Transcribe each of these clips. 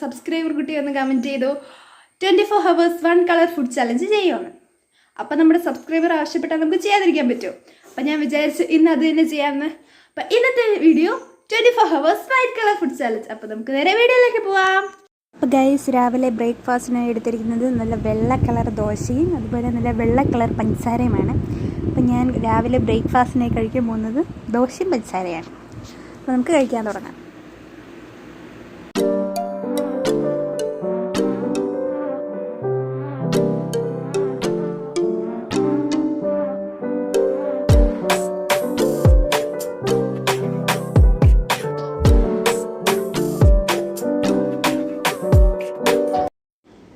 Subscriber കുട്ടി ഒന്ന് comment ചെയ്തു 24 hours 1 color ഫുഡ് ചലഞ്ച് ചെയ്യുമെന്ന്. അപ്പം നമ്മുടെ സബ്സ്ക്രൈബർ ആവശ്യപ്പെട്ടാൽ നമുക്ക് ചെയ്യാതിരിക്കാൻ പറ്റുമോ? അപ്പം ഞാൻ വിചാരിച്ചു ഇന്ന് അത് തന്നെ ചെയ്യാമെന്ന്. അപ്പം ഇന്നത്തെ video 24 hours white colour food challenge. അപ്പോൾ നമുക്ക് നേരെ വീഡിയോയിലേക്ക് പോവാം. അപ്പോൾ ഗൈസ്, രാവിലെ ബ്രേക്ക്ഫാസ്റ്റിനായി എടുത്തിരിക്കുന്നത് നല്ല വെള്ള കളർ ദോശയും അതുപോലെ നല്ല വെള്ള കളർ പഞ്ചസാരയുമാണ്. അപ്പോൾ ഞാൻ രാവിലെ ബ്രേക്ക്ഫാസ്റ്റിനായി കഴിക്കാൻ പോകുന്നത് ദോശയും പഞ്ചസാരയാണ്. അപ്പോൾ നമുക്ക് കഴിക്കാൻ തുടങ്ങാം.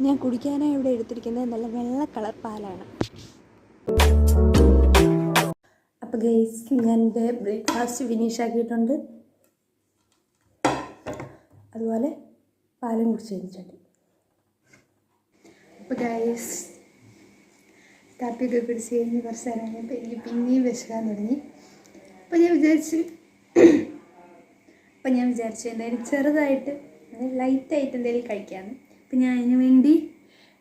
ഞാൻ കുടിക്കാനായി ഇവിടെ എടുത്തിരിക്കുന്നത് നല്ല വെള്ള കളർ പാലാണ്. അപ്പോൾ ഗൈസ്, ഞാൻ എൻ്റെ ബ്രേക്ക്ഫാസ്റ്റ് ഫിനിഷ് ആക്കിയിട്ടുണ്ട്. അതുപോലെ പാലും കുടിച്ച് കഴിഞ്ഞിട്ടുണ്ട്. അപ്പോൾ ഗൈസ്, കാപ്പിയൊക്കെ കുടിച്ച് കഴിഞ്ഞ് കുറച്ച് നേരം കഴിഞ്ഞപ്പോൾ എനിക്ക് പിന്നെയും വിശക്കാൻ തുടങ്ങി. അപ്പോൾ ഞാൻ വിചാരിച്ചു എന്തായാലും ചെറുതായിട്ട് ലൈറ്റായിട്ട് എന്തെങ്കിലും കഴിക്കാമെന്ന്. അപ്പം ഞാൻ അതിന് വേണ്ടി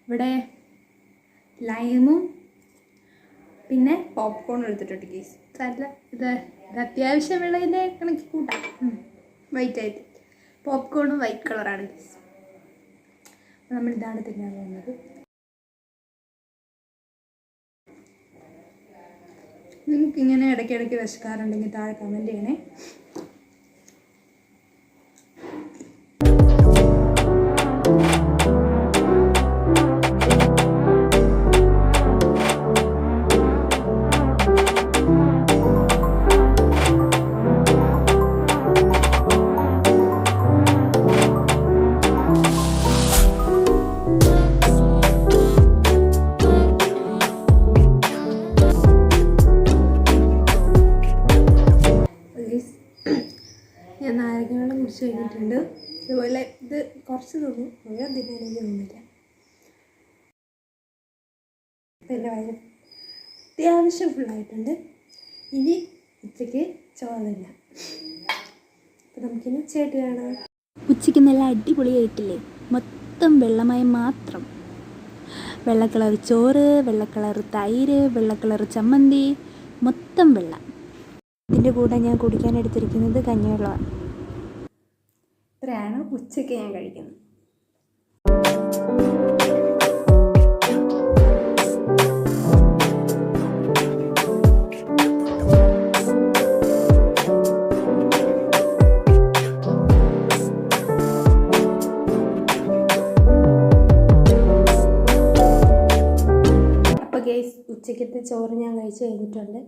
ഇവിടെ ലൈമും പിന്നെ പോപ്കോൺ എടുത്തിട്ടുണ്ട് കേസ്. നല്ല ഇത് അത്യാവശ്യം വെള്ളത്തിൻ്റെ കണക്ക് കൂട്ടാം. വൈറ്റായിട്ട് പോപ്കോണും വൈറ്റ് കളറാണ് കേസ്. അപ്പോൾ നമ്മളിതാണ് തിന്നാൻ പോകുന്നത്. നിങ്ങൾക്കിങ്ങനെ ഇടയ്ക്കിടയ്ക്ക് വിശക്കാറുണ്ടെങ്കിൽ താഴെ കമൻറ്റ് ചെയ്യണേ. ഞാൻ നാരങ്ങ കുടിച്ച് കഴിഞ്ഞിട്ടുണ്ട്. അതുപോലെ ഇത് കുറച്ച് തോന്നും, മുഴുവൻ തിന്നാനൊന്നും തോന്നില്ല. എൻ്റെ വയറ് അത്യാവശ്യം ഫുള്ളായിട്ടുണ്ട്. ഇനി ഉച്ചയ്ക്ക് ചോറ് തിന്നാം. അപ്പോൾ നമുക്കിനി ചേട്ട് കാണാം. ഉച്ചയ്ക്ക് നല്ല അടിപൊളിയായിട്ടില്ലേ? മൊത്തം വെള്ളമയം മാത്രം. വെള്ള കളർ ചോറ്, വെള്ള കളർ തൈര്, വെള്ള കളർ ചമ്മന്തി, മൊത്തം വെള്ളം. ഇതിൻ്റെ കൂടെ ഞാൻ കുടിക്കാൻ എടുത്തിരിക്കുന്നത് കഞ്ഞിവെള്ളമാണ്. ഇത്രയാണ് ഉച്ചയ്ക്ക് ഞാൻ കഴിക്കുന്നത്. അപ്പോൾ ഗൈസ്, ഉച്ചയ്ക്കത്തെ ചോറ് ഞാൻ കഴിച്ച് കഴിഞ്ഞിട്ടുണ്ട്.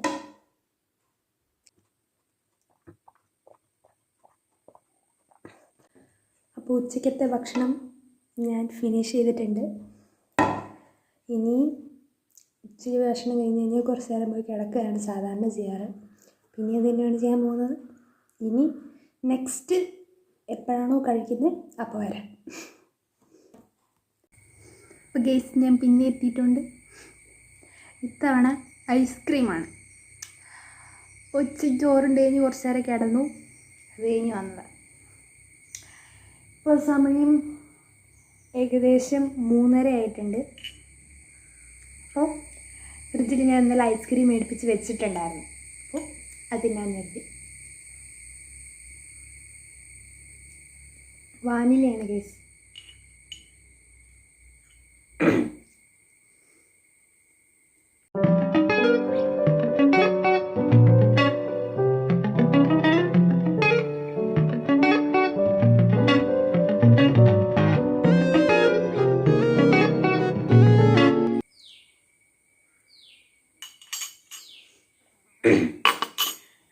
അപ്പോൾ ഉച്ചയ്ക്കത്തെ ഭക്ഷണം ഞാൻ ഫിനിഷ് ചെയ്തിട്ടുണ്ട്. ഇനി ഉച്ചയ്ക്ക് ഭക്ഷണം കഴിഞ്ഞ് കഴിഞ്ഞാൽ കുറച്ച് നേരം പോയി കിടക്കുകയാണ് സാധാരണ ചെയ്യാറ്. പിന്നെ അത് തന്നെയാണ് ചെയ്യാൻ പോകുന്നത്. ഇനി നെക്സ്റ്റ് എപ്പോഴാണോ കഴിക്കുന്നത് അപ്പോൾ വരാം. അപ്പോൾ ഗൈസ്, ഞാൻ പിന്നെ എത്തിയിട്ടുണ്ട്. ഇത്തവണ ഐസ്ക്രീമാണ്. ഉച്ചയ്ക്ക് ചോറുണ്ട് കഴിഞ്ഞ് കുറച്ച് നേരം കിടന്നു. അത് കഴിഞ്ഞ് വന്നത്. ഇപ്പോൾ സമയം ഏകദേശം 3:30 ആയിട്ടുണ്ട്. അപ്പോൾ ഫ്രിഡ്ജിൽ ഞാൻ ഇന്നലെ ഐസ്ക്രീം മേടിപ്പിച്ച് വെച്ചിട്ടുണ്ടായിരുന്നു. അപ്പോൾ അത് ഞാൻ നിർത്തി. വാനിലയാണ് കേസ്.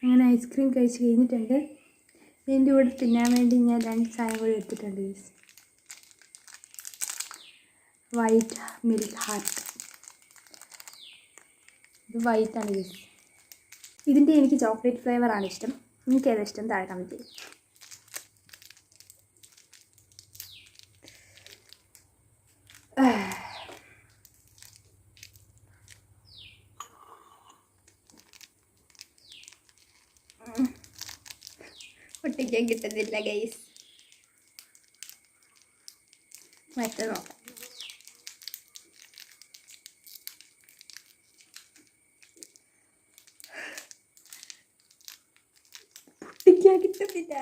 അങ്ങനെ ഐസ്ക്രീം കഴിച്ച് കഴിഞ്ഞിട്ടുണ്ട്. ഇതിൻ്റെ കൂടെ തിന്നാൻ വേണ്ടി ഞാൻ 2 സാധനം കൂടി എടുത്തിട്ടുണ്ട്. White milk heart. ഇത് വൈറ്റാണ് ഗീസ്. ഇതിൻ്റെ എനിക്ക് ചോക്ലേറ്റ് ഫ്ലേവറാണ് ഇഷ്ടം. എനിക്ക് ഏതാ ഇഷ്ടം താഴെ കമൻറ്റ് ചെയ്യും. പൊട്ടിക്കാൻ കിട്ടുന്നില്ല ഗൈസ്. മറ്റേ നോക്കാം. പൊട്ടിക്കാൻ കിട്ടുന്നില്ല.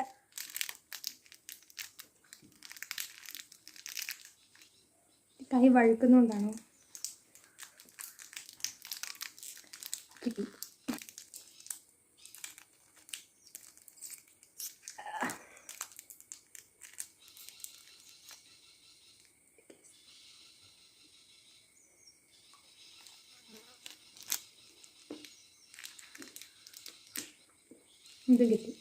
കൈ വഴുക്കുന്നുണ്ടാണോ? കിട്ടി. ഇത് കിട്ടി.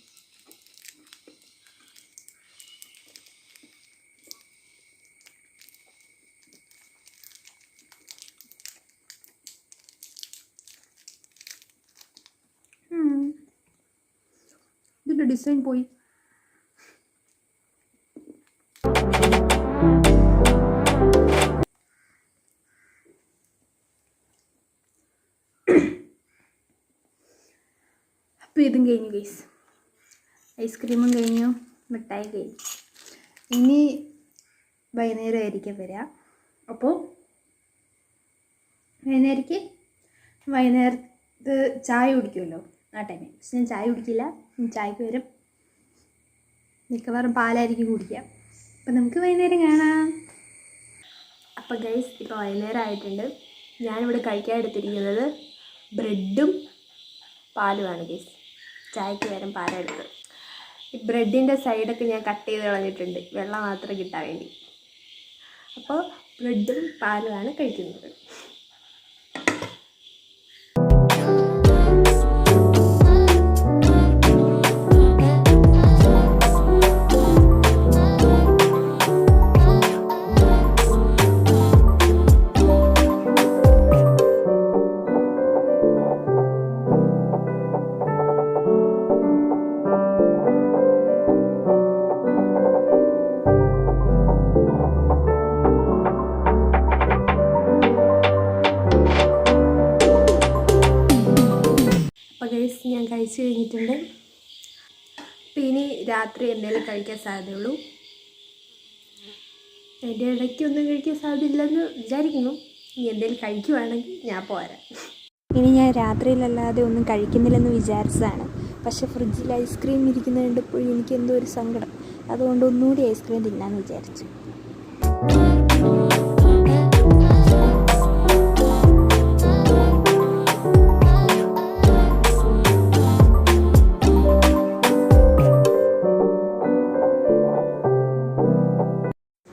ഇതിൻ്റെ ഡിസൈൻ പോയി. അപ്പോൾ ഇതും കഴിഞ്ഞു ഗൈസ്. ഐസ്ക്രീമും കഴിഞ്ഞു, മിഠായി കഴിഞ്ഞു. ഇനി വൈകുന്നേരമായിരിക്കും വരിക. അപ്പോൾ വൈകുന്നേരത്ത് ചായ കുടിക്കുമല്ലോ ആ ടൈമിൽ. പക്ഷെ ഞാൻ ചായ കുടിക്കില്ല. ചായക്ക് വരും മിക്കവാറും പാലായിരിക്കും കുടിക്കുക. അപ്പം നമുക്ക് വൈകുന്നേരം കാണാം. അപ്പോൾ ഗൈസ് ഇപ്പോൾ വൈകുന്നേരം ആയിട്ടുണ്ട്. ഞാനിവിടെ കഴിക്കാൻ എടുത്തിരിക്കുന്നത് ബ്രെഡും പാലുമാണ് ഗൈസ്. ചായക്ക് പകരം പാലെടുത്തത്. ഈ ബ്രെഡിൻ്റെ സൈഡൊക്കെ ഞാൻ കട്ട് ചെയ്ത് കളഞ്ഞിട്ടുണ്ട്, വെള്ളം മാത്രം കിട്ടാൻ വേണ്ടി. അപ്പോൾ ബ്രെഡും പാലുമാണ് കഴിക്കുന്നത്. ഞാൻ കഴിച്ചു കഴിഞ്ഞിട്ടുണ്ട്. അപ്പം ഇനി രാത്രി എന്തെങ്കിലും കഴിക്കാൻ സാധ്യതയുള്ളൂ. അതിൻ്റെ ഇടയ്ക്കൊന്നും കഴിക്കാൻ സാധ്യതയില്ലെന്ന് വിചാരിക്കുന്നു. ഇനി എന്തെങ്കിലും കഴിക്കുവാണെങ്കിൽ ഞാൻ പോരാ. ഇനി ഞാൻ രാത്രിയിലല്ലാതെ ഒന്നും കഴിക്കുന്നില്ലെന്ന് വിചാരിച്ചതാണ്. പക്ഷേ ഫ്രിഡ്ജിൽ ഐസ്ക്രീം ഇരിക്കുന്നത് കണ്ടപ്പോൾ എനിക്ക് എന്തോ ഒരു സങ്കടം. അതുകൊണ്ട് ഒന്നുകൂടി ഐസ്ക്രീം തിന്നാമെന്ന് വിചാരിച്ചു.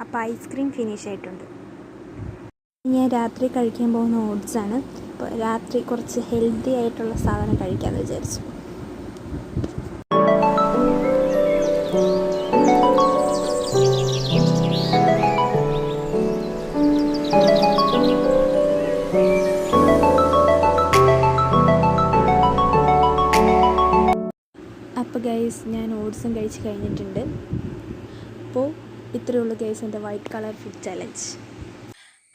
അപ്പോൾ ഐസ്ക്രീം ഫിനിഷ് ആയിട്ടുണ്ട്. ഞാൻ രാത്രി കഴിക്കാൻ പോകുന്ന ഓട്സാണ്. അപ്പോൾ രാത്രി കുറച്ച് ഹെൽത്തി ആയിട്ടുള്ള സാധനം കഴിക്കാമെന്ന് വിചാരിച്ചു. അപ്പോൾ ഗൈസ് ഞാൻ ഓട്സും കഴിച്ച് കഴിഞ്ഞിട്ടുണ്ട്. അപ്പോൾ ഇത്രയേ ഉള്ളൂ ഗൈസ് എൻ്റെ വൈറ്റ് കളർ ഫുഡ് ചലഞ്ച്.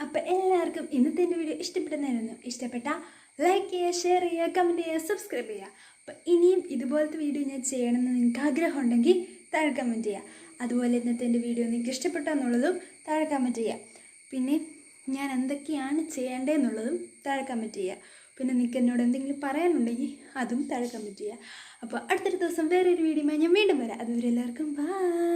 അപ്പോൾ എല്ലാവർക്കും ഇന്നത്തെ എൻ്റെ വീഡിയോ ഇഷ്ടപ്പെടുന്നതായിരുന്നു. ഇഷ്ടപ്പെട്ടാൽ ലൈക്ക് ചെയ്യുക, ഷെയർ ചെയ്യുക, കമൻറ്റ് ചെയ്യുക, സബ്സ്ക്രൈബ് ചെയ്യുക. അപ്പോൾ ഇനിയും ഇതുപോലത്തെ വീഡിയോ ഞാൻ ചെയ്യണമെന്ന് നിങ്ങൾക്ക് ആഗ്രഹം ഉണ്ടെങ്കിൽ താഴെ കമൻറ്റ് ചെയ്യുക. അതുപോലെ ഇന്നത്തെ എൻ്റെ വീഡിയോ നിങ്ങൾക്ക് ഇഷ്ടപ്പെട്ടോ എന്നുള്ളതും താഴെ കമൻറ്റ് ചെയ്യുക. പിന്നെ ഞാൻ എന്തൊക്കെയാണ് ചെയ്യേണ്ടതെന്നുള്ളതും താഴെ കമൻറ്റ് ചെയ്യുക. പിന്നെ നിങ്ങൾക്ക് എന്നോട് എന്തെങ്കിലും പറയാനുണ്ടെങ്കിൽ അതും താഴെ കമൻറ്റ് ചെയ്യുക. അപ്പോൾ അടുത്തൊരു ദിവസം വേറൊരു വീഡിയോയുമായി ഞാൻ വീണ്ടും വരാം. അതുവരെ എല്ലാവർക്കും ബൈ.